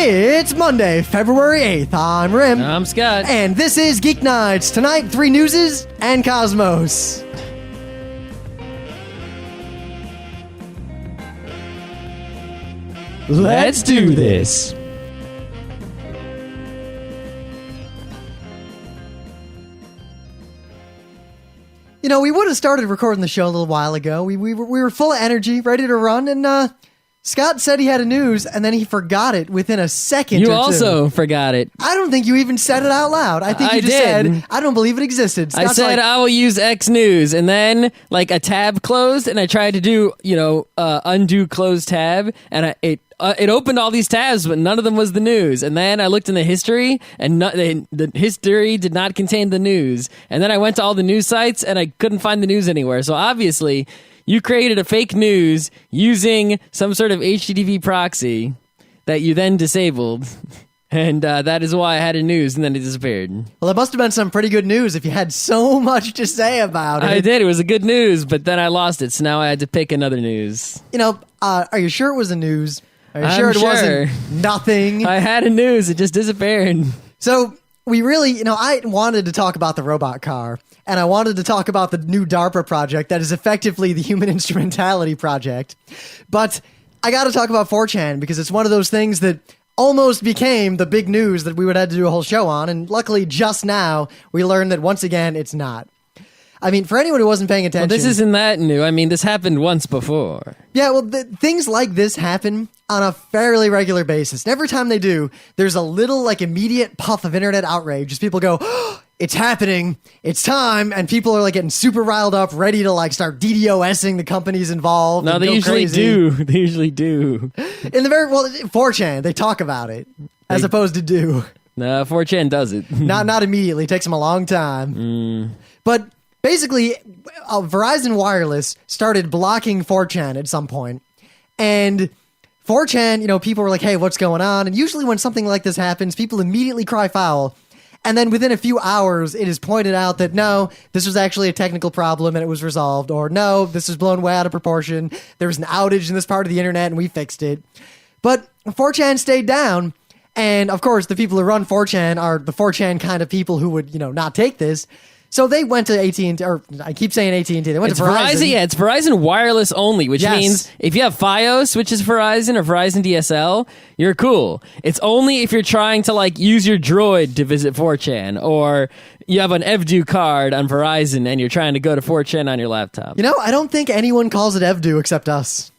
It's Monday, February 8th. I'm Rim. I'm Scott. And this is Geeknights. Tonight, 3 newses and Cosmos. Let's do this. You know, we would have started recording the show a little while ago. We were full of energy, ready to run, and Scott said he had a news, and then he forgot it within a second or You two. also forgot it. I don't think you even said it out loud. I think you I just did. said, I don't believe it existed. I Scott's said like, I will use X News, and then like a tab closed, and I tried to do undo close tab, and it opened all these tabs, but none of them was the news. And then I looked in the history, and the history did not contain the news. And then I went to all the news sites, and I couldn't find the news anywhere. So obviously, you created a fake news using some sort of HTTP proxy that you then disabled. And that is why I had a news, and then it disappeared. well, it must have been some pretty good news if you had so much to say about it. I did. It was a good news, but then I lost it, so now I had to pick another news. You know, are you sure it was a news? Are you I'm sure it sure. wasn't nothing? I had a news. It just disappeared. So we really, I wanted to talk about the robot car, and I wanted to talk about the new DARPA project that is effectively the Human Instrumentality Project. But I got to talk about 4chan because it's one of those things that almost became the big news that we would have to do a whole show on, and luckily just now we learned that once again it's not. I mean, for anyone who wasn't paying attention... Well, this isn't that new. I mean, this happened once before. Yeah, well, things like this happen on a fairly regular basis. And every time they do, there's a little, immediate puff of internet outrage. Just people go, oh, it's happening, it's time, and people are, getting super riled up, ready to, start DDoSing the companies involved. No, they usually do. They usually do. In the 4chan, they talk about it, as opposed to do. No, 4chan does it. Not immediately. It takes them a long time. But... basically, Verizon Wireless started blocking 4chan at some point. And 4chan, people were like, hey, what's going on? And usually when something like this happens, people immediately cry foul. And then within a few hours, it is pointed out that, no, this was actually a technical problem and it was resolved. Or, no, this is blown way out of proportion. There was an outage in this part of the internet and we fixed it. But 4chan stayed down. And, of course, the people who run 4chan are the 4chan kind of people who would, not take this. So they went to AT&T, or I keep saying AT&T, they went to Verizon. Yeah, it's Verizon Wireless only, which means if you have Fios, which is Verizon, or Verizon DSL, you're cool. It's only if you're trying to, use your droid to visit 4chan, or you have an EVDU card on Verizon and you're trying to go to 4chan on your laptop. I don't think anyone calls it EVDU except us.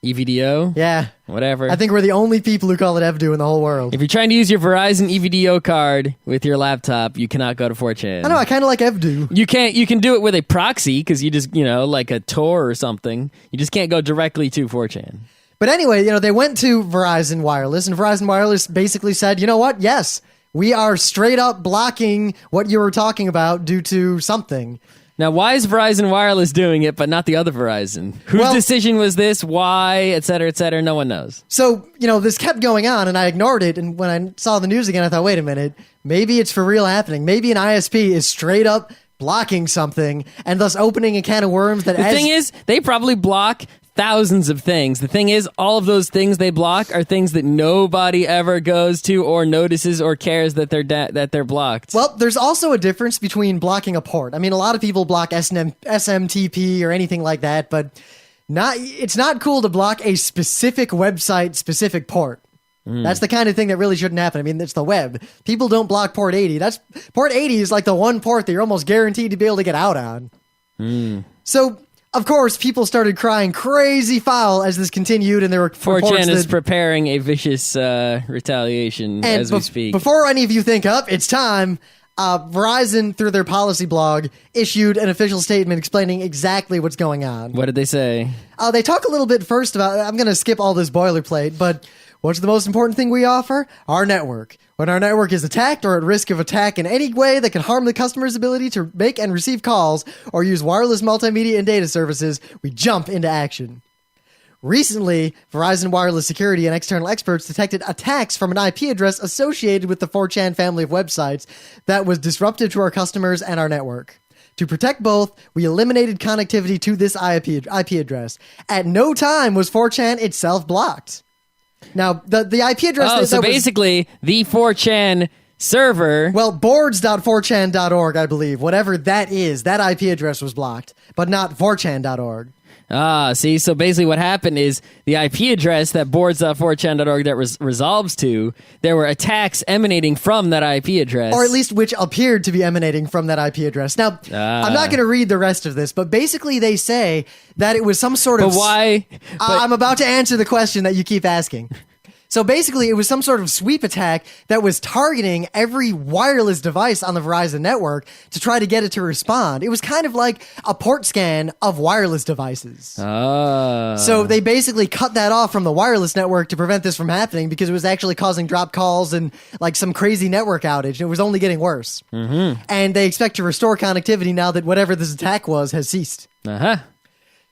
EVDO? Yeah. Whatever. I think we're the only people who call it EVDU in the whole world. If you're trying to use your Verizon EVDO card with your laptop, you cannot go to 4chan. I know, I kind of like EVDU. You can do it with a proxy, because you just, like a Tor or something. You just can't go directly to 4chan. But anyway, they went to Verizon Wireless, and Verizon Wireless basically said, you know what? Yes, we are straight up blocking what you were talking about due to something. Now, why is Verizon Wireless doing it, but not the other Verizon? Whose decision was this? Why? Et cetera, et cetera. No one knows. So, this kept going on, and I ignored it. And when I saw the news again, I thought, wait a minute. Maybe it's for real happening. Maybe an ISP is straight up blocking something, and thus opening a can of worms that... The thing is, they probably block thousands of things. The thing is, all of those things they block are things that nobody ever goes to or notices or cares that they're blocked. Well, there's also a difference between blocking a port. I mean, a lot of people block SMTP or anything like that, but it's not cool to block a specific website, specific port. That's the kind of thing that really shouldn't happen. I mean, it's the web. People don't block port 80. Port 80 is like the one port that you're almost guaranteed to be able to get out on. So... of course, people started crying crazy foul as this continued, and there were 4chan is preparing a vicious retaliation as we speak. Before any of you think up, it's time. Verizon, through their policy blog, issued an official statement explaining exactly what's going on. What did they say? They talk a little bit first about... I'm going to skip all this boilerplate, but what's the most important thing we offer? Our network. When our network is attacked or at risk of attack in any way that can harm the customer's ability to make and receive calls or use wireless multimedia and data services, we jump into action. Recently, Verizon Wireless Security and external experts detected attacks from an IP address associated with the 4chan family of websites that was disruptive to our customers and our network. To protect both, we eliminated connectivity to this IP address. At no time was 4chan itself blocked. Now, the IP address... Oh, so basically, the 4chan server... Well, boards.4chan.org, I believe. Whatever that is, that IP address was blocked, but not 4chan.org. See, so basically what happened is the IP address that boards.4chan.org that resolves to, there were attacks emanating from that IP address. Or at least which appeared to be emanating from that IP address. Now, I'm not going to read the rest of this, but basically they say that it was some sort of... But why? I'm about to answer the question that you keep asking. So basically, it was some sort of sweep attack that was targeting every wireless device on the Verizon network to try to get it to respond. It was kind of like a port scan of wireless devices. So they basically cut that off from the wireless network to prevent this from happening because it was actually causing dropped calls and like some crazy network outage. It was only getting worse. Mm-hmm. And they expect to restore connectivity now that whatever this attack was has ceased.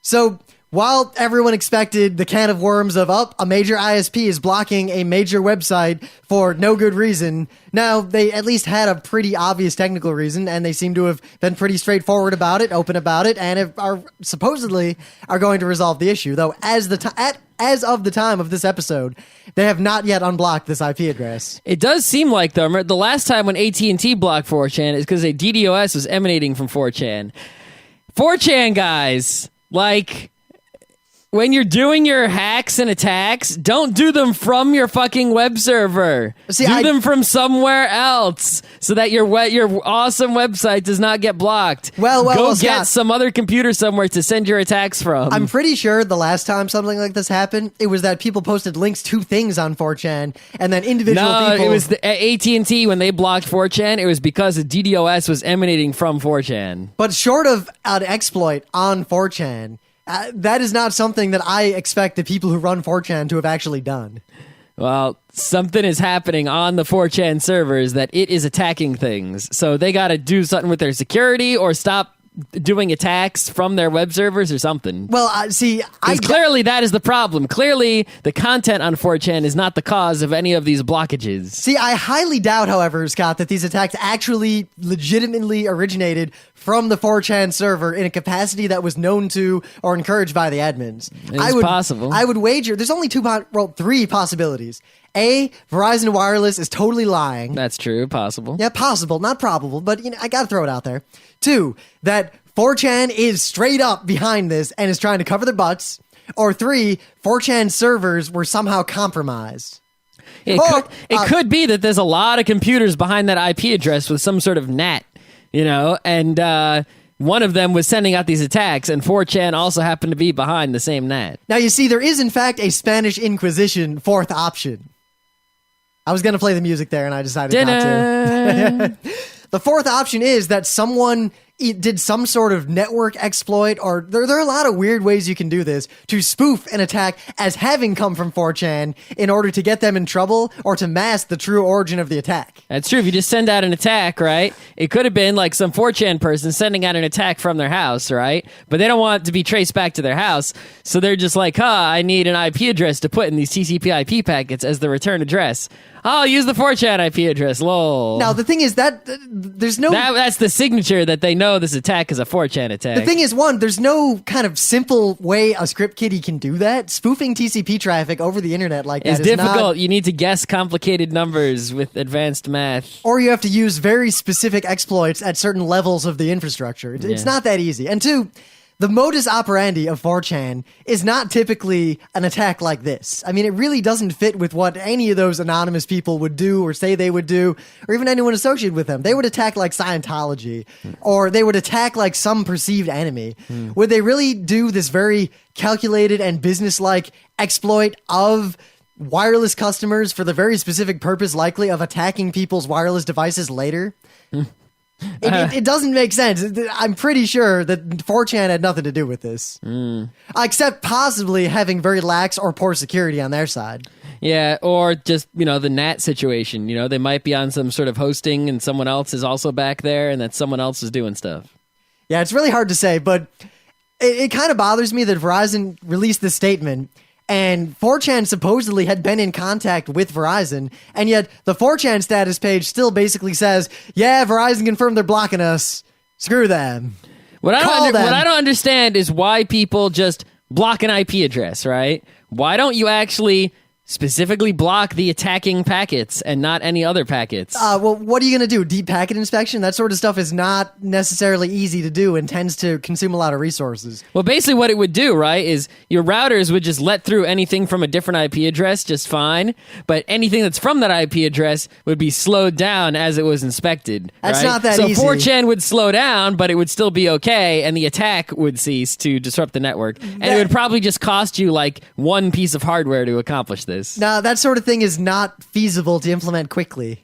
So... while everyone expected the can of worms of, a major ISP is blocking a major website for no good reason, now they at least had a pretty obvious technical reason, and they seem to have been pretty straightforward about it, open about it, and are supposedly going to resolve the issue. Though, as of the time of this episode, they have not yet unblocked this IP address. It does seem like, though, the last time when AT&T blocked 4chan is because a DDoS was emanating from 4chan. 4chan, guys, like... when you're doing your hacks and attacks, don't do them from your fucking web server. Do them from somewhere else so that your awesome website does not get blocked. Go get some other computer somewhere to send your attacks from. I'm pretty sure the last time something like this happened, it was that people posted links to things on 4chan, and then individual people... No, it was AT&T when they blocked 4chan, it was because the DDoS was emanating from 4chan. But short of an exploit on 4chan... that is not something that I expect the people who run 4chan to have actually done. Well, something is happening on the 4chan servers that it is attacking things. So they got to do something with their security or stop doing attacks from their web servers or something. Well, clearly that is the problem. Clearly, the content on 4chan is not the cause of any of these blockages. See, I highly doubt, however, Scott, that these attacks actually legitimately originated from the 4chan server in a capacity that was known to or encouraged by the admins. It's possible. I would wager there's only three possibilities. A, Verizon Wireless is totally lying. That's true. Possible. Yeah, possible, not probable, but I gotta throw it out there. 2, that 4chan is straight up behind this and is trying to cover their butts. Or 3, 4chan servers were somehow compromised. It could be that there's a lot of computers behind that IP address with some sort of NAT, and one of them was sending out these attacks, and 4chan also happened to be behind the same NAT. Now, you see, there is, in fact, a Spanish Inquisition fourth option. I was going to play the music there, and I decided not to. The fourth option is that someone did some sort of network exploit, or there are a lot of weird ways you can do this, to spoof an attack as having come from 4chan in order to get them in trouble or to mask the true origin of the attack. That's true. If you just send out an attack, right? It could have been like some 4chan person sending out an attack from their house, right? But they don't want it to be traced back to their house, so they're just like, I need an IP address to put in these TCP IP packets as the return address. I'll use the 4chan IP address, lol. Now, the thing is that there's no... That's the signature that they know this attack is a 4chan attack. The thing is, there's no kind of simple way a script kiddie can do that. Spoofing TCP traffic over the internet like that is difficult. You need to guess complicated numbers with advanced math. Or you have to use very specific exploits at certain levels of the infrastructure. It's not that easy. And 2... the modus operandi of 4chan is not typically an attack like this. I mean, it really doesn't fit with what any of those anonymous people would do or say they would do, or even anyone associated with them. They would attack like Scientology, or they would attack like some perceived enemy. Would they really do this very calculated and business-like exploit of wireless customers for the very specific purpose, likely, of attacking people's wireless devices later? It doesn't make sense. I'm pretty sure that 4chan had nothing to do with this. Except possibly having very lax or poor security on their side. Yeah, or just, the NAT situation. They might be on some sort of hosting and someone else is also back there and that someone else is doing stuff. Yeah, it's really hard to say, but it kind of bothers me that Verizon released this statement and 4chan supposedly had been in contact with Verizon, and yet the 4chan status page still basically says, yeah, Verizon confirmed they're blocking us. Screw them. What I don't understand is why people just block an IP address, right? Why don't you actually specifically block the attacking packets and not any other packets. Well, what are you going to do? Deep packet inspection? That sort of stuff is not necessarily easy to do and tends to consume a lot of resources. Well, basically what it would do, right, is your routers would just let through anything from a different IP address just fine, but anything that's from that IP address would be slowed down as it was inspected. That's right? not that easy. So 4chan would slow down, but it would still be okay, and the attack would cease to disrupt the network. And it would probably just cost you like one piece of hardware to accomplish this. Now, that sort of thing is not feasible to implement quickly.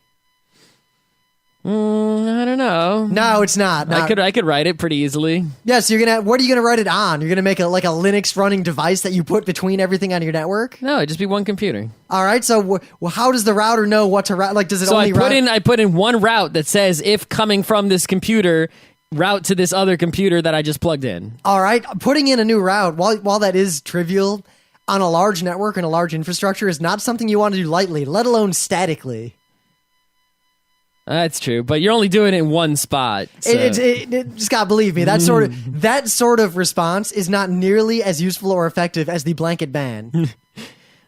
I don't know. No, it's not. I could write it pretty easily. Yes, what are you gonna write it on? You're gonna make a Linux running device that you put between everything on your network? No, it'd just be one computer. All right. So, how does the router know what to route? Like, does it So only route? I put in one route that says if coming from this computer, route to this other computer that I just plugged in. All right, putting in a new route, while that is trivial, on a large network and a large infrastructure is not something you want to do lightly, let alone statically. That's true, but you're only doing it in one spot. So. It just gotta believe me. That sort of response is not nearly as useful or effective as the blanket ban.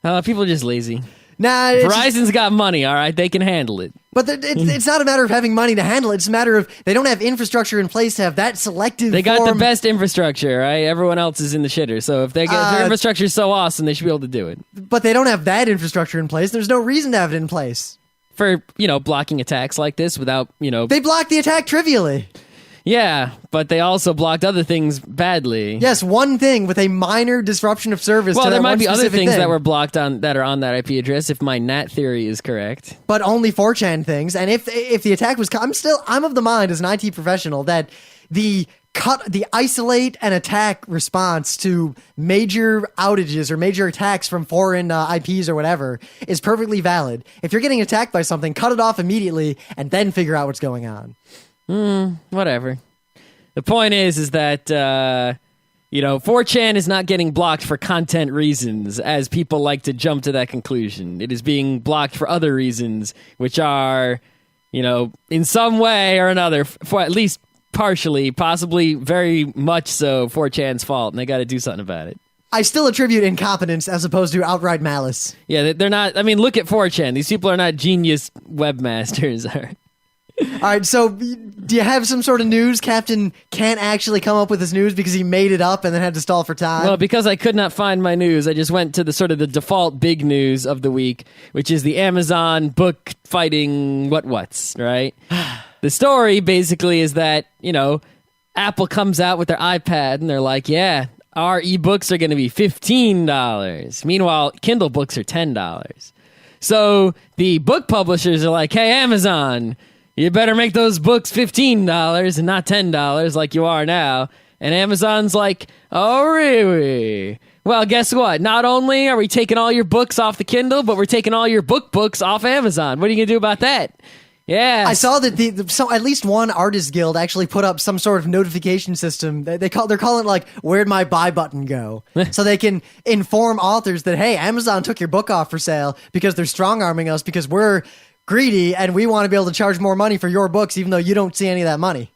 People are just lazy. Nah, Verizon's got money, all right? They can handle it. But it's not a matter of having money to handle it. It's a matter of they don't have infrastructure in place to have that selective They got the best infrastructure, right? Everyone else is in the shitter. So if their infrastructure is so awesome, they should be able to do it. But they don't have that infrastructure in place. There's no reason to have it in place. For, blocking attacks like this without, They block the attack trivially. Yeah, but they also blocked other things badly. Yes, one thing with a minor disruption of service. Well, to there that might one be other specific things thing. that were blocked that are on that IP address if my NAT theory is correct. But only 4chan things. And if the attack was, I'm of the mind as an IT professional that the isolate and attack response to major outages or major attacks from foreign IPs or whatever is perfectly valid. If you're getting attacked by something, cut it off immediately and then figure out what's going on. Whatever. The point is that 4chan is not getting blocked for content reasons, as people like to jump to that conclusion. It is being blocked for other reasons, which are, in some way or another, for at least partially, possibly very much so, 4chan's fault, and they got to do something about it. I still attribute incompetence as opposed to outright malice. Yeah, they're not. I mean, look at 4chan. These people are not genius webmasters. All right, so do you have some sort of news? Captain can't actually come up with his news because he made it up and then had to stall for time. Well, because I could not find my news, I just went to the sort of the default big news of the week, which is the Amazon book fighting what's, right? The story basically is that, Apple comes out with their iPad and they're like, yeah, our ebooks are going to be $15. Meanwhile, Kindle books are $10. So the book publishers are like, hey, Amazon, you better make those books $15 and not $10 like you are now. And Amazon's like, oh, really? Well, guess what? Not only are we taking all your books off the Kindle, but we're taking all your books off Amazon. What are you going to do about that? Yeah, I saw that so at least one artist guild actually put up some sort of notification system. They're calling it like "Where'd my buy button go?" so they can inform authors that hey, Amazon took your book off for sale because they're strong arming us because we're greedy and we want to be able to charge more money for your books, even though you don't see any of that money.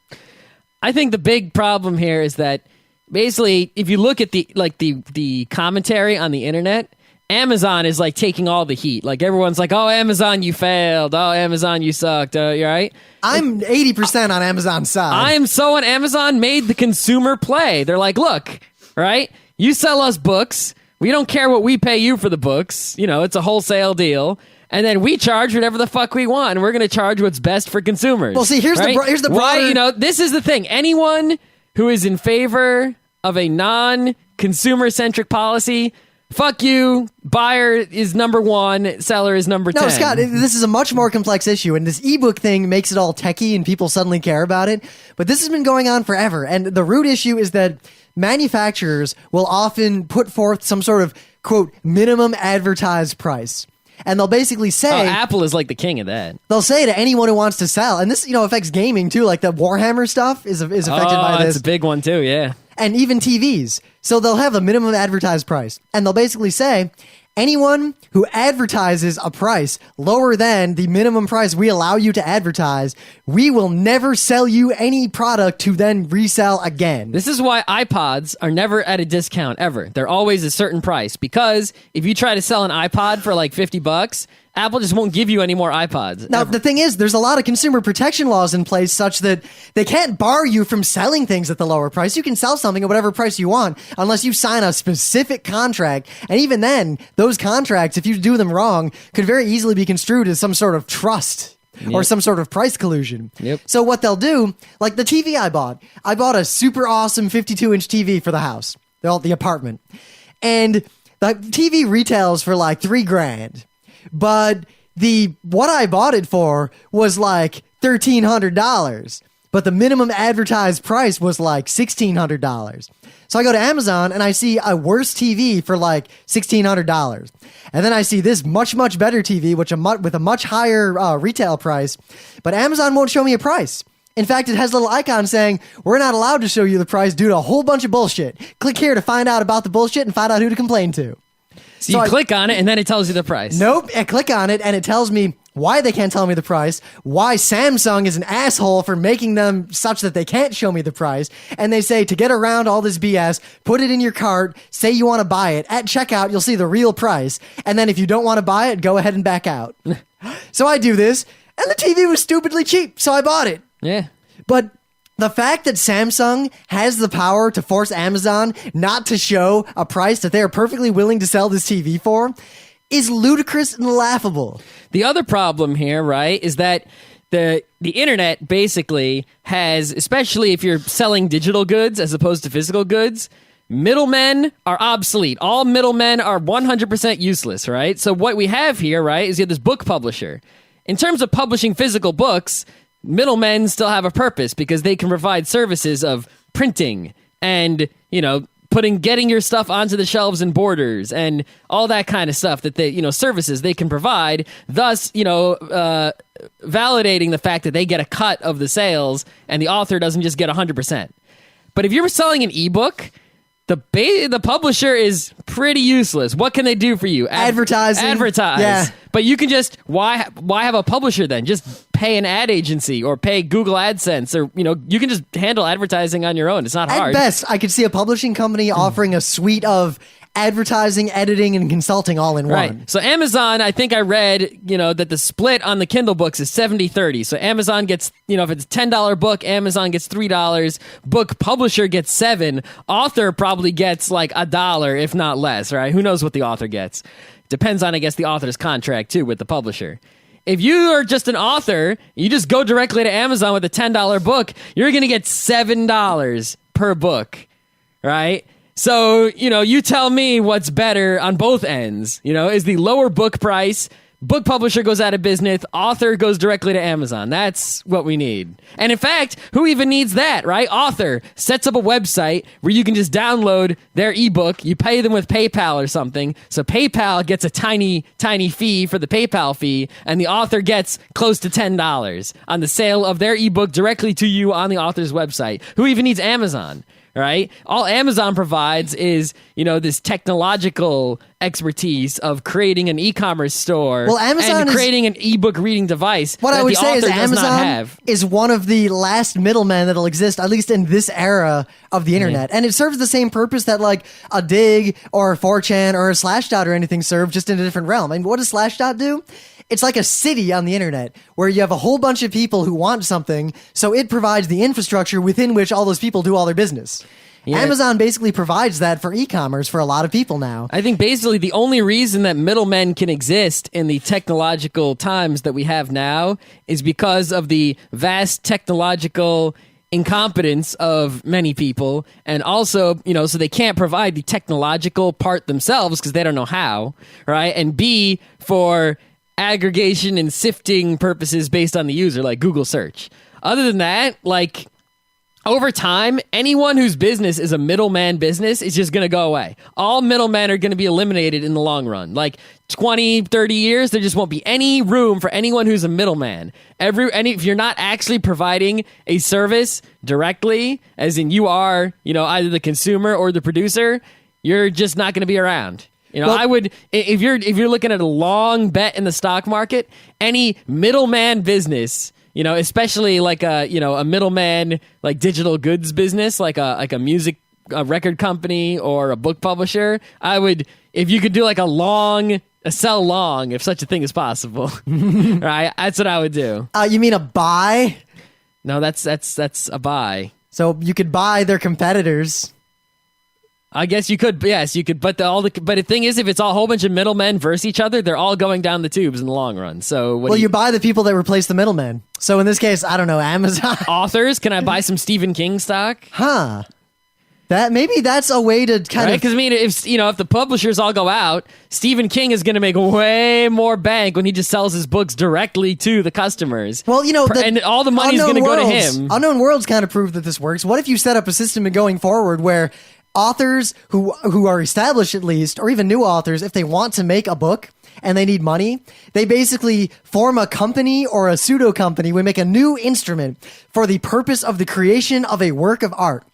I think the big problem here is that basically, if you look at the commentary on the internet, Amazon is like taking all the heat. Like everyone's like, "Oh, Amazon, you failed. Oh, Amazon, you sucked." You're right. I'm 80% on Amazon's side. I am so on Amazon made the consumer play. They're like, "Look, right? You sell us books. We don't care what we pay you for the books. It's a wholesale deal." And then we charge whatever the fuck we want. And we're going to charge what's best for consumers. Well, see, here's right? the broader... Why, this is the thing. Anyone who is in favor of a non-consumer-centric policy, fuck you. Buyer is number one. Seller is number 10. No, Scott, this is a much more complex issue. And this ebook thing makes it all techie and people suddenly care about it. But this has been going on forever. And the root issue is that manufacturers will often put forth some sort of, quote, minimum advertised price. And they'll basically say... Apple is like the king of that. They'll say to anyone who wants to sell, and this, affects gaming too, like the Warhammer stuff is affected by this. That's a big one too, yeah. And even TVs. So they'll have a minimum advertised price. And they'll basically say, anyone who advertises a price lower than the minimum price we allow you to advertise, we will never sell you any product to then resell again. This is why iPods are never at a discount ever. They're always a certain price, because if you try to sell an iPod for like $50, Apple just won't give you any more iPods. Now, the thing is, there's a lot of consumer protection laws in place such that they can't bar you from selling things at the lower price. You can sell something at whatever price you want unless you sign a specific contract. And even then, those contracts, if you do them wrong, could very easily be construed as some sort of trust. Yep. Or some sort of price collusion. Yep. So what they'll do, like the TV I bought a super awesome 52-inch TV for the house, the apartment. And the TV retails for like $3,000. But what I bought it for was like $1,300, but the minimum advertised price was like $1,600. So I go to Amazon and I see a worse TV for like $1,600, and then I see this much better TV, with a much higher retail price, but Amazon won't show me a price. In fact, it has a little icon saying, we're not allowed to show you the price due to a whole bunch of bullshit. Click here to find out about the bullshit and find out who to complain to. So you click on it, and then it tells you the price. Nope. I click on it, and it tells me why they can't tell me the price, why Samsung is an asshole for making them such that they can't show me the price. And they say, to get around all this BS, put it in your cart, say you want to buy it. At checkout, you'll see the real price. And then if you don't want to buy it, go ahead and back out. So I do this, and the TV was stupidly cheap, so I bought it. Yeah. But the fact that Samsung has the power to force Amazon not to show a price that they are perfectly willing to sell this TV for is ludicrous and laughable. The other problem here, right, is that the internet basically has, especially if you're selling digital goods as opposed to physical goods, middlemen are obsolete. All middlemen are 100% useless, right? So what we have here, right, is you have this book publisher. In terms of publishing physical books, middlemen still have a purpose because they can provide services of printing and, getting your stuff onto the shelves and borders and all that kind of stuff that they, services they can provide, thus, validating the fact that they get a cut of the sales and the author doesn't just get 100%. But if you're selling an ebook, the publisher is pretty useless. What can they do for you? Advertise. Yeah. But you can just, why have a publisher then? Just pay an ad agency or pay Google AdSense, or, you can just handle advertising on your own. It's not hard. At best, I could see a publishing company offering a suite of advertising, editing, and consulting all in right. one. So Amazon, I think I read, that the split on the Kindle books is 70-30. So Amazon gets, if it's a $10 book, Amazon gets $3. Book publisher gets $7. Author probably gets like $1, if not less, right? Who knows what the author gets? Depends on, I guess, the author's contract, too, with the publisher. If you are just an author, you just go directly to Amazon with a $10 book, you're going to get $7 per book, right? So, you tell me what's better on both ends. Is the lower book price, book publisher goes out of business, author goes directly to Amazon. That's what we need. And in fact, who even needs that, right? Author sets up a website where you can just download their ebook. You pay them with PayPal or something. So PayPal gets a tiny, tiny fee for the PayPal fee, and the author gets close to $10 on the sale of their ebook directly to you on the author's website. Who even needs Amazon? Right? All Amazon provides is, this technological expertise of creating an e-commerce store and creating an ebook reading device. What I would say is Amazon is one of the last middlemen that'll exist, at least in this era of the internet. And it serves the same purpose that like a Dig or a 4chan or a Slashdot or anything serve, just in a different realm. And what does Slashdot do? It's like a city on the internet where you have a whole bunch of people who want something, so it provides the infrastructure within which all those people do all their business. Yeah. Amazon basically provides that for e-commerce for a lot of people now. I think basically the only reason that middlemen can exist in the technological times that we have now is because of the vast technological incompetence of many people, and also, so they can't provide the technological part themselves because they don't know how, right? And B, for aggregation and sifting purposes based on the user, like Google search. Other than that, like, over time, anyone whose business is a middleman business is just going to go away. All middlemen are going to be eliminated in the long run. Like 20, 30 years, there just won't be any room for anyone who's a middleman. If you're not actually providing a service directly, as in you are, either the consumer or the producer, you're just not going to be around. You know, Well- I would if you're looking at a long bet in the stock market, any middleman business, you know, especially like a middleman like digital goods business, like a music record company or a book publisher, I would, if you could do like a sell long, if such a thing is possible, right? That's what I would do. You mean a buy? No, that's a buy. So you could buy their competitors. I guess you could, yes, you could. But the thing is, if it's all a whole bunch of middlemen versus each other, they're all going down the tubes in the long run. So, you buy the people that replace the middlemen. So in this case, I don't know, Amazon. Authors? Can I buy some Stephen King stock? Huh? Maybe that's a way to kind of. Because I mean, if the publishers all go out, Stephen King is going to make way more bank when he just sells his books directly to the customers. Well, and all the money is going to go to him. Unknown Worlds kind of prove that this works. What if you set up a system going forward where authors who are established at least, or even new authors, if they want to make a book and they need money, they basically form a company or a pseudo company. We make a new instrument for the purpose of the creation of a work of art,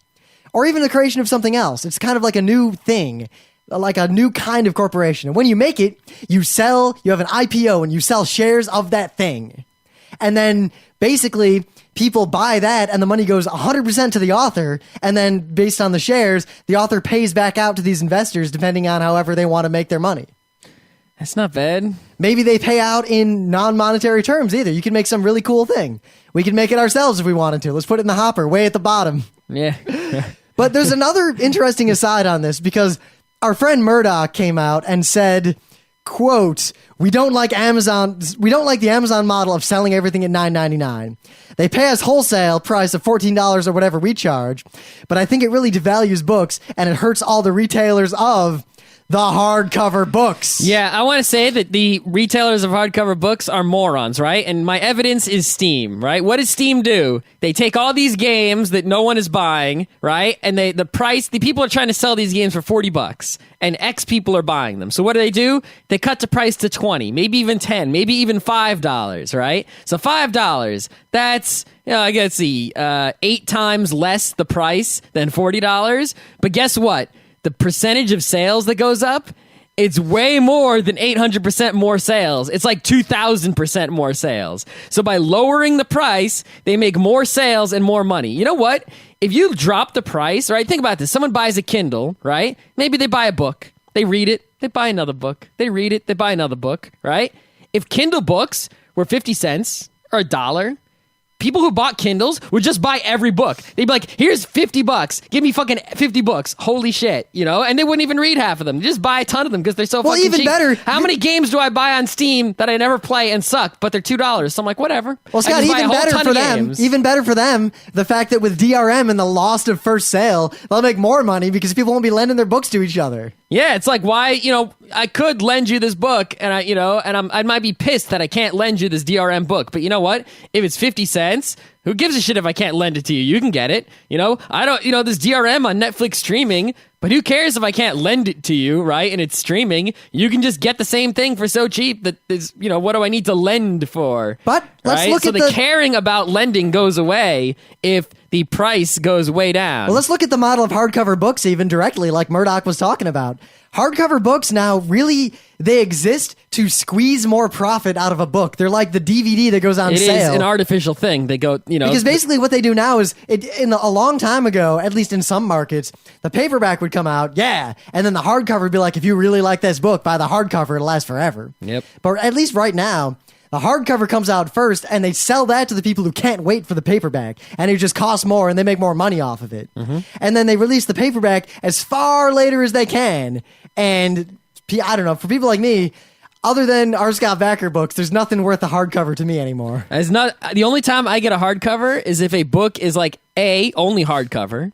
or even the creation of something else. It's kind of like a new thing, like a new kind of corporation. And when you make it, you have an IPO and you sell shares of that thing. And then basically people buy that and the money goes 100% to the author. And then based on the shares, the author pays back out to these investors depending on however they want to make their money. That's not bad. Maybe they pay out in non-monetary terms either. You can make some really cool thing. We can make it ourselves if we wanted to. Let's put it in the hopper way at the bottom. Yeah. But there's another interesting aside on this, because our friend Murdoch came out and said, quote, we don't like the Amazon model of selling everything at $9.99. They pay us wholesale price of $14 or whatever we charge, but I think it really devalues books and it hurts all the retailers of the hardcover books. Yeah, I want to say that the retailers of hardcover books are morons, right? And my evidence is Steam, right? What does Steam do? They take all these games that no one is buying, right? And the people are trying to sell these games for $40, and X people are buying them. So what do? They cut the price to $20, maybe even $10, maybe even $5, right? So $5, that's, I guess 8 times less the price than $40. But guess what? The percentage of sales that goes up, it's way more than 800% more sales. It's like 2,000% more sales. So by lowering the price, they make more sales and more money. You know what? If you drop the price, right? Think about this. Someone buys a Kindle, right? Maybe they buy a book. They read it. They buy another book. They read it. They buy another book, right? If Kindle books were 50 cents or $1, people who bought Kindles would just buy every book. They'd be like, here's $50. Give me fucking 50 books. Holy shit. And they wouldn't even read half of them. They just buy a ton of them because they're so fucking even cheap. better. How many games do I buy on Steam that I never play and suck, but they're $2? So I'm like, whatever. Well, Scott, even better for them, the fact that with DRM and the loss of first sale, they'll make more money because people won't be lending their books to each other. Yeah, it's like, why, I could lend you this book and I might be pissed that I can't lend you this DRM book. But you know what? If it's 50 cents, who gives a shit if I can't lend it to you? You can get it. I don't, this DRM on Netflix streaming, but who cares if I can't lend it to you, right? And it's streaming. You can just get the same thing for so cheap that is, what do I need to lend for? But let's look at the caring about lending goes away if the price goes way down. Well, let's look at the model of hardcover books even directly, like Murdoch was talking about. Hardcover books now really, they exist to squeeze more profit out of a book. They're like the DVD that goes on sale. It is an artificial thing. They go, Because basically what they do now is, a long time ago, at least in some markets, the paperback would come out, yeah, and then the hardcover would be like, if you really like this book, buy the hardcover, it'll last forever. Yep. But at least right now, the hardcover comes out first, and they sell that to the people who can't wait for the paperback, and it just costs more, and they make more money off of it. Mm-hmm. And then they release the paperback as far later as they can, and I don't know, for people like me, other than R. Scott Backer books, there's nothing worth a hardcover to me anymore. It's not the only time I get a hardcover is if a book is like A, only hardcover,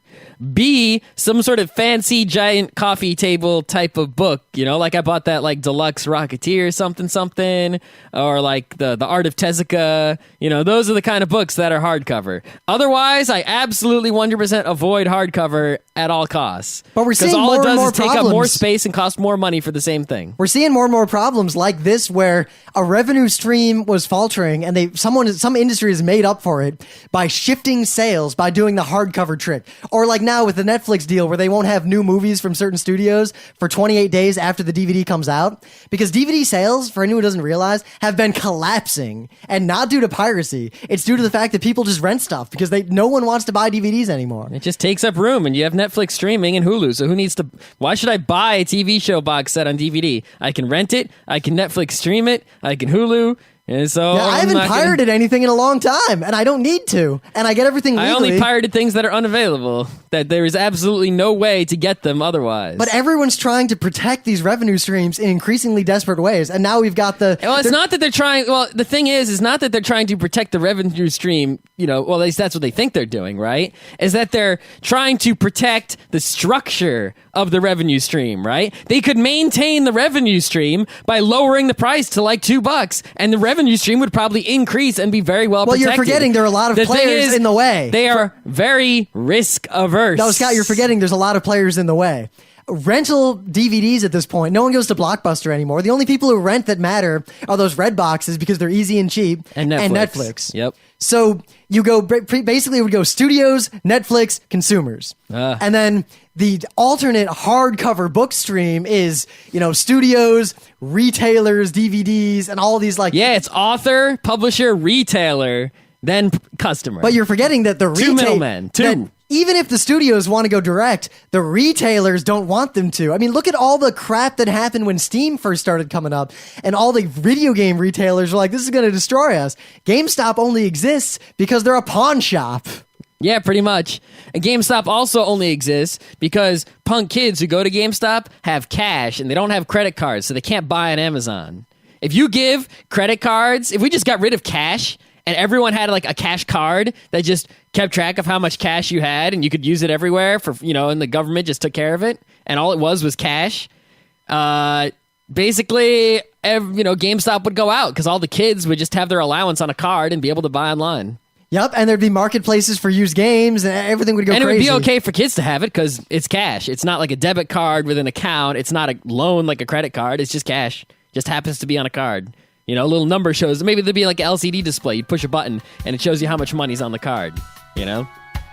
B, some sort of fancy giant coffee table type of book, like I bought that like deluxe Rocketeer something, or like the Art of Tezuka, those are the kind of books that are hardcover. Otherwise, I absolutely 100% avoid hardcover at all costs. But we're seeing all more it does and more is take problems. up more space and cost more money for the same thing. We're seeing more and more problems like this where a revenue stream was faltering and some industry has made up for it by shifting sales, by by doing the hardcover trick. Or like now with the Netflix deal where they won't have new movies from certain studios for 28 days after the DVD comes out. Because DVD sales, for anyone who doesn't realize, have been collapsing. And not due to piracy. It's due to the fact that people just rent stuff because no one wants to buy DVDs anymore. It just takes up room, and you have Netflix streaming and Hulu, so why should I buy a TV show box set on DVD? I can rent it, I can Netflix stream it, I can Hulu. And so I haven't pirated anything in a long time, and I don't need to, and I get everything legally. I only pirated things that are unavailable, that there is absolutely no way to get them otherwise. But everyone's trying to protect these revenue streams in increasingly desperate ways, and now we've got the... Well, it's not that they're trying... Well, the thing is not that they're trying to protect the revenue stream, well, at least that's what they think they're doing, right? Is that they're trying to protect the structure of the revenue stream, right? They could maintain the revenue stream by lowering the price to like $2, and the revenue stream would probably increase and be very well protected. Well, you're forgetting there are a lot of players in the way. They are very risk averse. No, Scott, you're forgetting there's a lot of players in the way. Rental DVDs at this point, no one goes to Blockbuster anymore. The only people who rent that matter are those red boxes because they're easy and cheap. And Netflix. Yep. So you go, basically it would go studios, Netflix, consumers. And then the alternate hardcover book stream is, studios, retailers, DVDs, and all these like... Yeah, it's author, publisher, retailer, then customer. But you're forgetting that the Two middlemen. Even if the studios want to go direct, the retailers don't want them to. I mean, look at all the crap that happened when Steam first started coming up, and all the video game retailers were like, this is going to destroy us. GameStop only exists because they're a pawn shop. Yeah, pretty much. And GameStop also only exists because punk kids who go to GameStop have cash, and they don't have credit cards, so they can't buy on Amazon. If you give credit cards, if we just got rid of cash... and everyone had like a cash card that just kept track of how much cash you had, and you could use it everywhere for, and the government just took care of it, and all it was cash. Basically, GameStop would go out because all the kids would just have their allowance on a card and be able to buy online. Yep, and there'd be marketplaces for used games, and everything would go crazy. And it would be okay for kids to have it because it's cash. It's not like a debit card with an account. It's not a loan like a credit card. It's just cash. Just happens to be on a card. A little number shows. Maybe there'd be like an LCD display. You'd push a button, and it shows you how much money's on the card.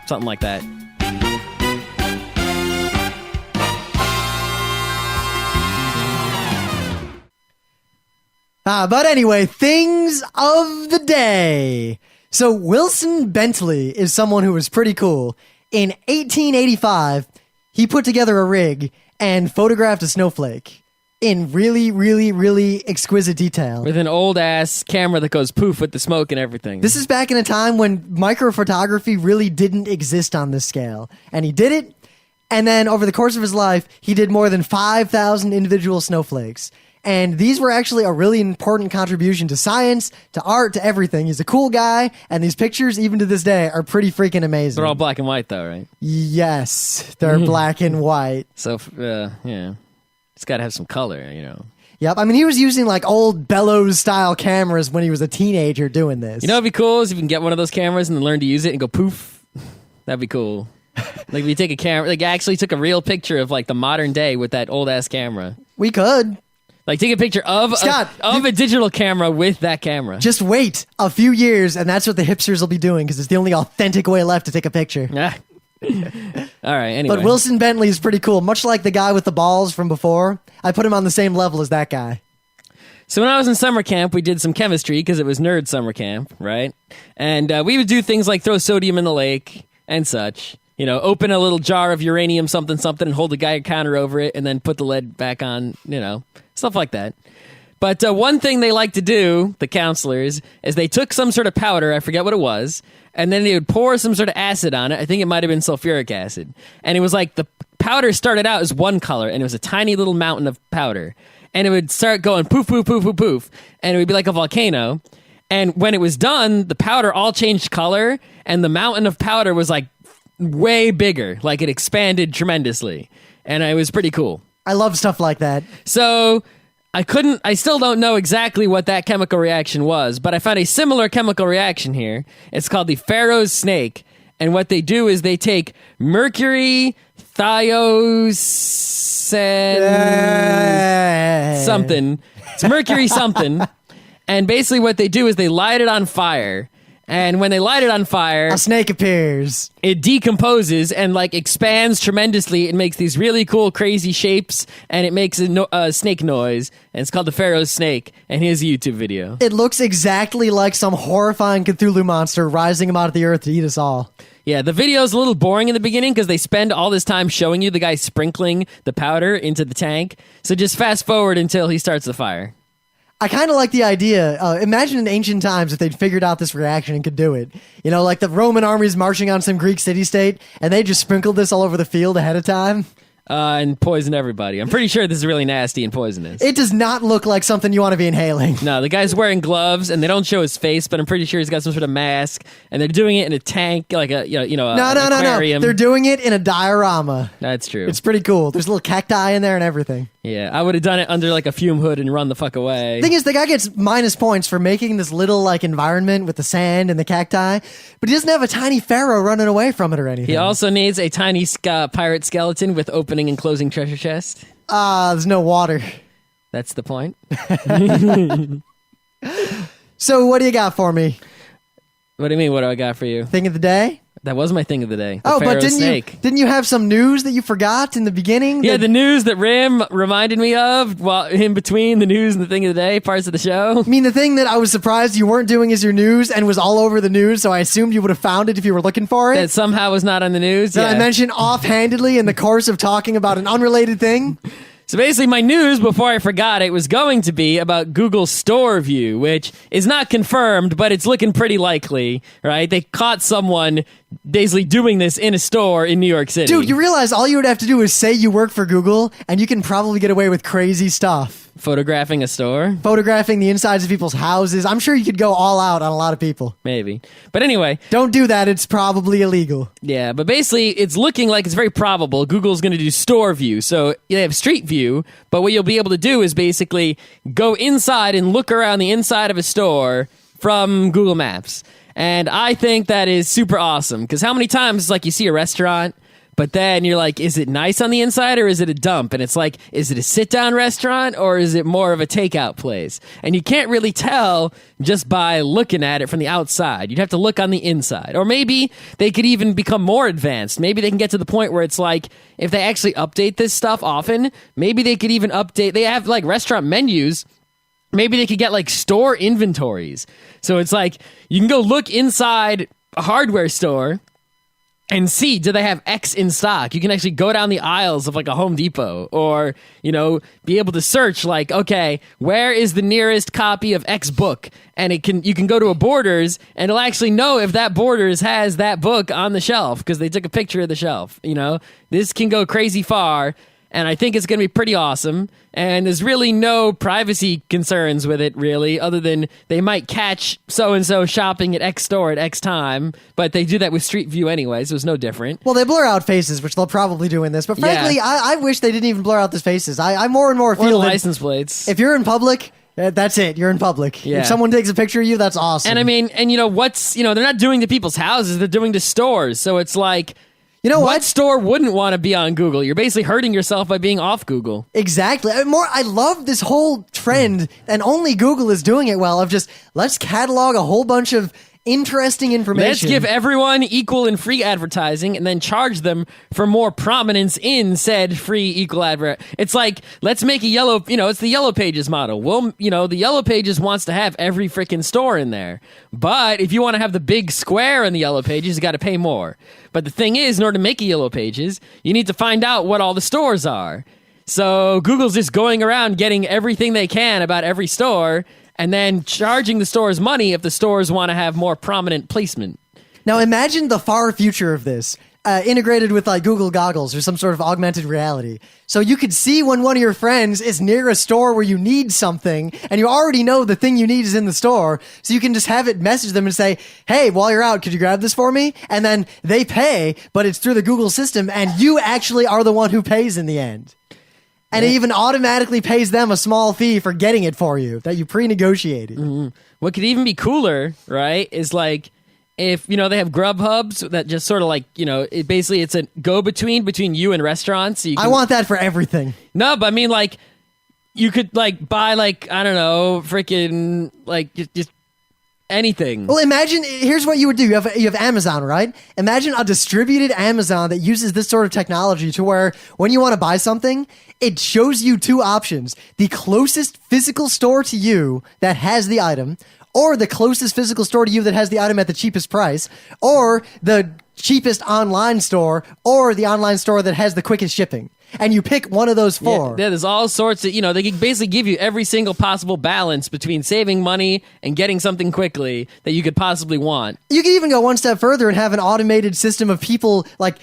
Something like that. But anyway, things of the day. So Wilson Bentley is someone who was pretty cool. In 1885, he put together a rig and photographed a snowflake. In really, really, really exquisite detail. With an old-ass camera that goes poof with the smoke and everything. This is back in a time when microphotography really didn't exist on this scale. And he did it, and then over the course of his life, he did more than 5,000 individual snowflakes. And these were actually a really important contribution to science, to art, to everything. He's a cool guy, and these pictures, even to this day, are pretty freaking amazing. They're all black and white, though, right? Yes, they're black and white. So, yeah. It's got to have some color, Yep. I mean, he was using like old Bellows-style cameras when he was a teenager doing this. What'd be cool is if you can get one of those cameras and then learn to use it and go poof. That'd be cool. Like if you take a camera, like I actually took a real picture of like the modern day with that old-ass camera. We could. Like take a picture of a digital camera with that camera. Just wait a few years, and that's what the hipsters will be doing because it's the only authentic way left to take a picture. All right, anyway. But Wilson Bentley is pretty cool. Much like the guy with the balls from before, I put him on the same level as that guy. So when I was in summer camp, we did some chemistry because it was nerd summer camp, right? And we would do things like throw sodium in the lake and such. Open a little jar of uranium something and hold the Geiger counter over it and then put the lid back on, stuff like that. But one thing they like to do, the counselors, is they took some sort of powder, I forget what it was, and then they would pour some sort of acid on it. I think it might have been sulfuric acid. And it was like the powder started out as one color, and it was a tiny little mountain of powder. And it would start going poof, poof, poof, poof, poof, and it would be like a volcano. And when it was done, the powder all changed color, and the mountain of powder was like way bigger. Like it expanded tremendously. And it was pretty cool. I love stuff like that. So... I still don't know exactly what that chemical reaction was, but I found a similar chemical reaction here. It's called the Pharaoh's snake. And what they do is they take mercury, thiosen... something. It's mercury something. And basically what they do is they light it on fire. And when they light it on fire, A snake appears. it decomposes and like expands tremendously. It makes these really cool, crazy shapes, and it makes a snake noise. And it's called the Pharaoh's snake. And here's a YouTube video. It looks exactly like some horrifying Cthulhu monster rising him out of the earth to eat us all. Yeah, the video's a little boring in the beginning because they spend all this time showing you the guy sprinkling the powder into the tank. So just fast forward until he starts the fire. I kind of like the idea. Imagine in ancient times if they'd figured out this reaction and could do it. You know, like the Roman armies marching on some Greek city-state, and they just sprinkled this all over the field ahead of time. And poison everybody. I'm pretty sure this is really nasty and poisonous. It does not look like something you want to be inhaling. No, the guy's wearing gloves, and they don't show his face, but I'm pretty sure he's got some sort of mask, and they're doing it in a tank, like a No. aquarium. They're doing it in a diorama. That's true. It's pretty cool. There's a little cacti in there and everything. Yeah, I would have done it under like a fume hood and run the fuck away. Thing is, the guy gets minus points for making this little like environment with the sand and the cacti, but he doesn't have a tiny pharaoh running away from it or anything. He also needs a tiny pirate skeleton with opening and closing treasure chest. There's no water. That's the point. So what do you got for me? What do you mean? What do I got for you? Thing of the day? That was my thing of the day. The But Pharaoh's snake. didn't you have some news that you forgot in the beginning? Yeah, the news that Rim reminded me of while in between the news and the thing of the day parts of the show. I mean, the thing that I was surprised you weren't doing as your news and was all over the news, so I assumed you would have found it if you were looking for it. That somehow was not on the news. That Yeah. I mentioned offhandedly in the course of talking about an unrelated thing. So basically, my news, before I forgot it, was going to be about Google Store View, which is not confirmed, but it's looking pretty likely, right? They caught someone basically doing this in a store in New York City. Dude, you realize all you would have to do is say you work for Google, and you can probably get away with crazy stuff. Photographing a store? Photographing the insides of people's houses. I'm sure you could go all out on a lot of people. Maybe. But anyway. Don't do that. It's probably illegal. Yeah, but basically, it's looking like it's very probable Google's going to do Store View. So they have Street View, but what you'll be able to do is basically go inside and look around the inside of a store from Google Maps. And I think that is super awesome, because how many times, like, you see a restaurant, but then you're like, is it nice on the inside or is it a dump? And it's like, is it a sit-down restaurant or is it more of a takeout place? And you can't really tell just by looking at it from the outside. You'd have to look on the inside. Or maybe they could even become more advanced. Maybe they can get to the point where it's like, if they actually update this stuff often, maybe they could even update. They have like restaurant menus. Maybe they could get like store inventories. So it's like, you can go look inside a hardware store and see, do they have X in stock? You can actually go down the aisles of like a Home Depot, or, you know, be able to search like, okay, where is the nearest copy of X book? And you can go to a Borders and it'll actually know if that Borders has that book on the shelf because they took a picture of the shelf. You know, this can go crazy far. And I think it's going to be pretty awesome. And there's really no privacy concerns with it, really, other than they might catch so-and-so shopping at X store at X time. But they do that with Street View anyway, so it's no different. Well, they blur out faces, which they'll probably do in this. But frankly, Yeah. I wish they didn't even blur out the faces. I more and more Or the feel that license plates. if you're in public, that's it. You're in public. Yeah. If someone takes a picture of you, that's awesome. And I mean, and you know, they're not doing to people's houses, they're doing to stores. So it's like, you know what what? store wouldn't want to be on Google? You're basically hurting yourself by being off Google. Exactly. I love this whole trend, and only Google is doing it well, of just, let's catalog a whole bunch of interesting information. Let's give everyone equal and free advertising and then charge them for more prominence in said free equal advert. It's like, let's make a it's the Yellow Pages model. Well, the Yellow Pages wants to have every freaking store in there. But if you want to have the big square in the Yellow Pages, you got to pay more. But the thing is, in order to make a Yellow Pages, you need to find out what all the stores are. So Google's just going around getting everything they can about every store and then charging the stores money if the stores want to have more prominent placement. Now imagine the far future of this, integrated with like Google goggles or some sort of augmented reality. So you could see when one of your friends is near a store where you need something, and you already know the thing you need is in the store, so you can just have it message them and say, hey, while you're out, could you grab this for me? And then they pay, but it's through the Google system, and you actually are the one who pays in the end. And it even automatically pays them a small fee for getting it for you that you pre-negotiated. Mm-hmm. What could even be cooler, right, is like if, they have Grub hubs that just sort of like, it's a go-between you and restaurants. So I want that for everything. No, but I mean, like, you could, like, buy, like, I don't know, freaking, like, just anything. Well, imagine, here's what you would do. You have Amazon, right? Imagine a distributed Amazon that uses this sort of technology to where when you want to buy something, it shows you two options. The closest physical store to you that has the item, or the closest physical store to you that has the item at the cheapest price, or the cheapest online store, or the online store that has the quickest shipping. And you pick one of those four. Yeah, there's all sorts of, they can basically give you every single possible balance between saving money and getting something quickly that you could possibly want. You can even go one step further and have an automated system of people like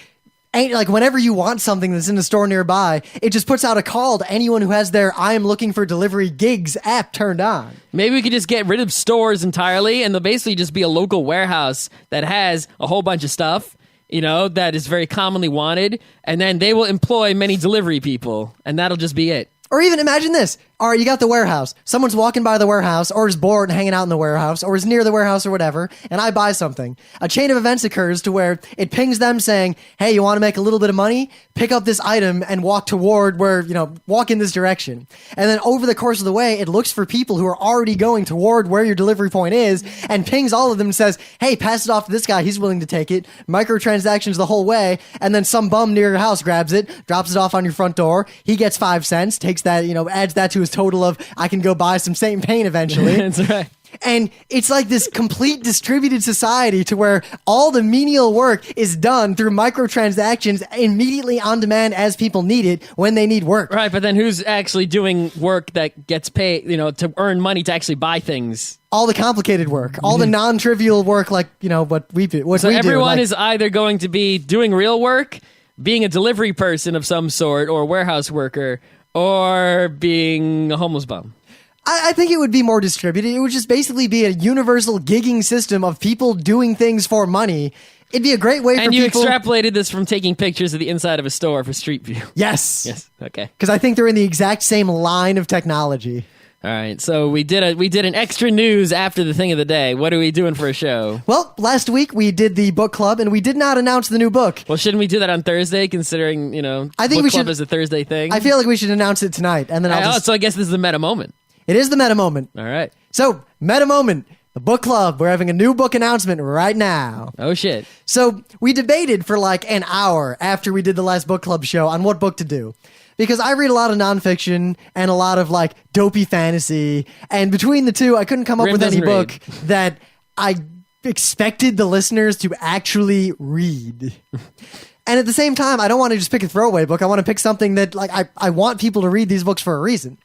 whenever you want something that's in the store nearby, it just puts out a call to anyone who has their I am looking for delivery gigs app turned on. Maybe we could just get rid of stores entirely and there'll basically just be a local warehouse that has a whole bunch of stuff, that is very commonly wanted, and then they will employ many delivery people, and that'll just be it. Or even imagine this. All right, you got the warehouse. Someone's walking by the warehouse or is bored and hanging out in the warehouse or is near the warehouse or whatever, and I buy something. A chain of events occurs to where it pings them saying, hey, you want to make a little bit of money? Pick up this item and walk toward walk in this direction. And then over the course of the way, it looks for people who are already going toward where your delivery point is and pings all of them and says, hey, pass it off to this guy. He's willing to take it. Microtransactions the whole way. And then some bum near your house grabs it, drops it off on your front door. He gets 5 cents, takes that, adds that to his total of I can go buy some Saint Pain eventually. That's right. And it's like this complete distributed society to where all the menial work is done through microtransactions immediately on demand as people need it when they need work. Right, but then who's actually doing work that gets paid, to earn money to actually buy things? All the complicated work, all the non-trivial work like, what we do. So everyone is either going to be doing real work, being a delivery person of some sort, or a warehouse worker, or being a homeless bum. I think it would be more distributed. It would just basically be a universal gigging system of people doing things for money. It'd be a great way for people... And you extrapolated this from taking pictures of the inside of a store for Street View. Yes. Yes, okay. Because I think they're in the exact same line of technology. All right, so we did an extra news after the thing of the day. What are we doing for a show? Well, last week we did the book club, and we did not announce the new book. Well, shouldn't we do that on Thursday, considering, I think book we club should, is a Thursday thing? I feel like we should announce it tonight, and then So I guess this is the meta moment. It is the meta moment. All right. So, meta moment, the book club. We're having a new book announcement right now. Oh, shit. So, we debated for like an hour after we did the last book club show on what book to do. Because I read a lot of nonfiction and a lot of like dopey fantasy. And between the two, I couldn't come up with any book that I expected the listeners to actually read. And at the same time, I don't want to just pick a throwaway book. I want to pick something that I want people to read these books for a reason.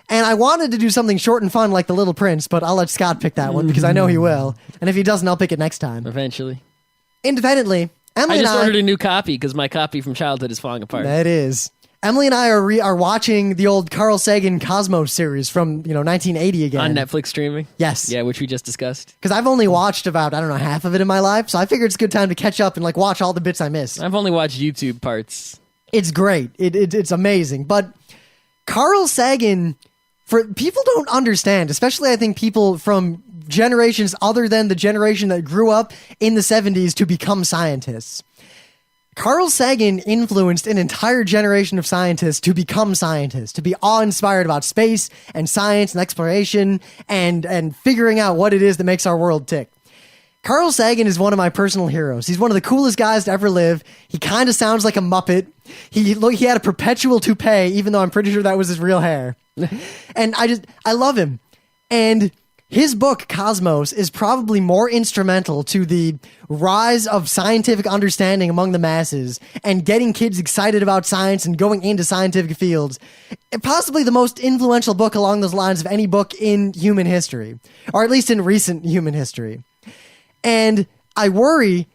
And I wanted to do something short and fun like The Little Prince, but I'll let Scott pick that one because I know he will. And if he doesn't, I'll pick it next time. Eventually. Independently, Emily and I... I just ordered a new copy because my copy from childhood is falling apart. That is. Emily and I are watching the old Carl Sagan Cosmos series from 1980 again. On Netflix streaming? Yes. Yeah, which we just discussed. Because I've only watched about, half of it in my life, so I figured it's a good time to catch up and watch all the bits I missed. I've only watched YouTube parts. It's great. It's amazing. But Carl Sagan... For people don't understand, especially I think people from generations other than the generation that grew up in the 70s to become scientists. Carl Sagan influenced an entire generation of scientists to become scientists, to be awe-inspired about space and science and exploration and figuring out what it is that makes our world tick. Carl Sagan is one of my personal heroes. He's one of the coolest guys to ever live. He kind of sounds like a Muppet. He had a perpetual toupee, even though I'm pretty sure that was his real hair. And I love him. And his book, Cosmos, is probably more instrumental to the rise of scientific understanding among the masses and getting kids excited about science and going into scientific fields. And possibly the most influential book along those lines of any book in human history, or at least in recent human history. And I worry...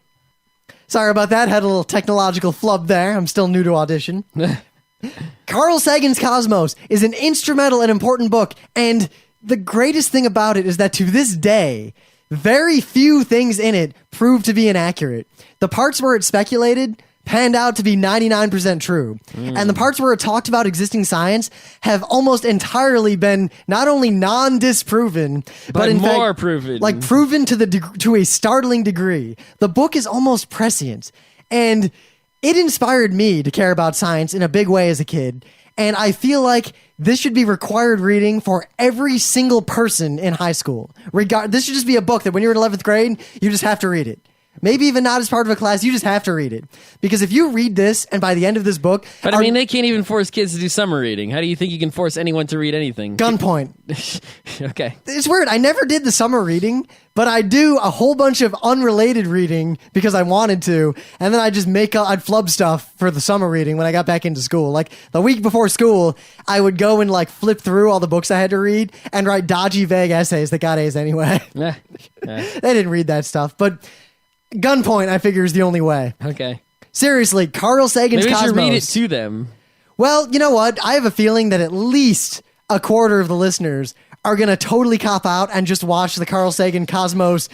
Sorry about that. Had a little technological flub there. I'm still new to Audition. Carl Sagan's Cosmos is an instrumental and important book, and the greatest thing about it is that to this day, very few things in it prove to be inaccurate. The parts where it speculated panned out to be 99% true. And the parts where it talked about existing science have almost entirely been not only non-disproven, but in more fact, proven. Proven to a startling degree. The book is almost prescient. And it inspired me to care about science in a big way as a kid. And I feel like this should be required reading for every single person in high school. This should just be a book that when you're in 11th grade, you just have to read it. Maybe even not as part of a class, you just have to read it. Because if you read this, and by the end of this book... But I mean, they can't even force kids to do summer reading. How do you think you can force anyone to read anything? Gunpoint. Okay. It's weird. I never did the summer reading, but I do a whole bunch of unrelated reading because I wanted to, and then I just I'd flub stuff for the summer reading when I got back into school. Like, the week before school, I would go and, like, flip through all the books I had to read and write dodgy, vague essays that got A's anyway. They didn't read that stuff, but... Gunpoint, I figure, is the only way. Okay. Seriously, Carl Sagan's Maybe Cosmos. you should read it to them. Well, you know what? I have a feeling that at least a quarter of the listeners are going to totally cop out and just watch the Carl Sagan Cosmos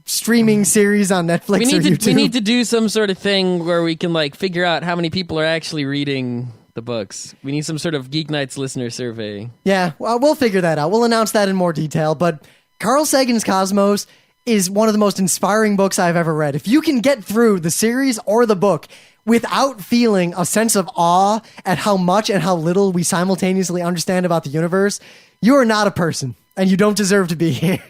streaming series on Netflix or YouTube. We need to do some sort of thing where we can like figure out how many people are actually reading the books. We need some sort of Geeknights listener survey. Yeah, well, we'll figure that out. We'll announce that in more detail. But Carl Sagan's Cosmos is one of the most inspiring books I've ever read. If you can get through the series or the book without feeling a sense of awe at how much and how little we simultaneously understand about the universe, you are not a person, and you don't deserve to be here.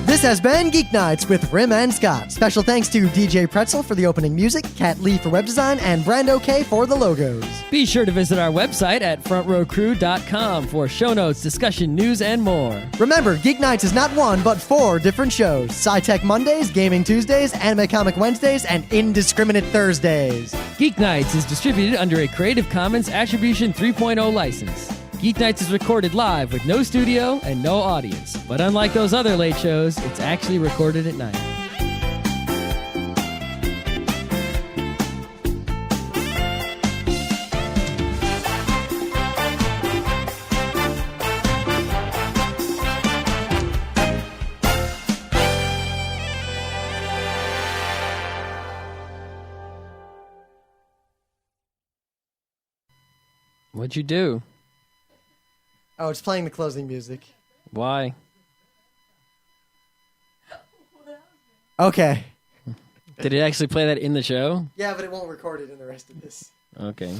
This has been Geek Nights with Rim and Scott. Special thanks to DJ Pretzel for the opening music, Kat Lee for web design, and Brando K for the logos. Be sure to visit our website at frontrowcrew.com for show notes, discussion, news, and more. Remember, Geek Nights is not one, but 4 different shows. Sci-Tech Mondays, Gaming Tuesdays, Anime Comic Wednesdays, and Indiscriminate Thursdays. Geek Nights is distributed under a Creative Commons Attribution 3.0 license. Geek Nights is recorded live with no studio and no audience. But unlike those other late shows, it's actually recorded at night. What'd you do? Oh, it's playing the closing music. Why? Okay. Did it actually play that in the show? Yeah, but it won't record it in the rest of this. Okay.